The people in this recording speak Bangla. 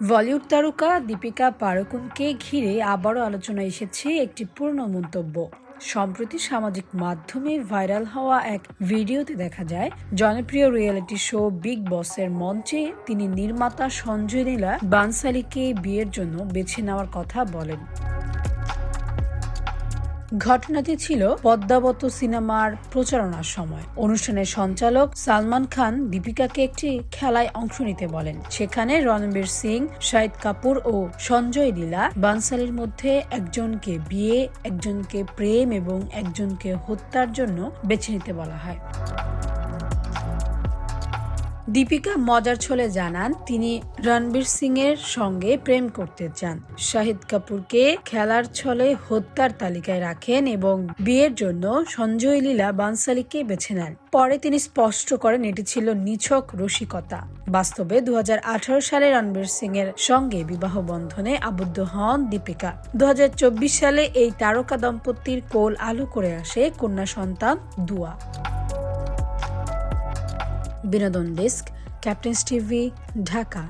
বলিউড তারকা দীপিকা পাড়ুকোনকে ঘিরে আবারও আলোচনায় এসেছে একটি পুরনো মন্তব্য। সম্প্রতি সামাজিক মাধ্যমে ভাইরাল হওয়া এক ভিডিওতে দেখা যায় জনপ্রিয় রিয়েলিটি শো বিগ বসের মঞ্চে তিনি নির্মাতা সঞ্জয় লীলা বানসালীকে বিয়ের জন্য বেছে নেওয়ার কথা বলেন। ঘটনাটি ছিল পদ্মাবত সিনেমার প্রচারণার সময়। অনুষ্ঠানের সঞ্চালক সালমান খান দীপিকাকে একটি খেলায় অংশ নিতে বলেন। সেখানে রণবীর সিং, শাহিদ কাপুর ও সঞ্জয় লীলা বানসালীর মধ্যে একজনকে বিয়ে, একজনকে প্রেম এবং একজনকে হত্যার জন্য বেছে নিতে বলা হয়। দীপিকা মজার ছলে জানান তিনি রণবীর সিং এর সঙ্গে প্রেম করতে চান, শাহিদ কাপুরকে খেলার ছলে হত্যার তালিকায় রাখেন এবং বিয়ের জন্য সঞ্জয় লীলা বানসালীকে বেছে নেন। পরে তিনি স্পষ্ট করেন এটি ছিল নিছক রসিকতা। বাস্তবে 2018 সালে রণবীর সিং এর সঙ্গে বিবাহ বন্ধনে আবদ্ধ হন দীপিকা। 2024 সালে এই তারকা দম্পতির কোল আলো করে আসে কন্যা সন্তান দুয়া। বিনোদন ডেস্ক, ক্যাপ্টেন্স টিভি, ঢাকা।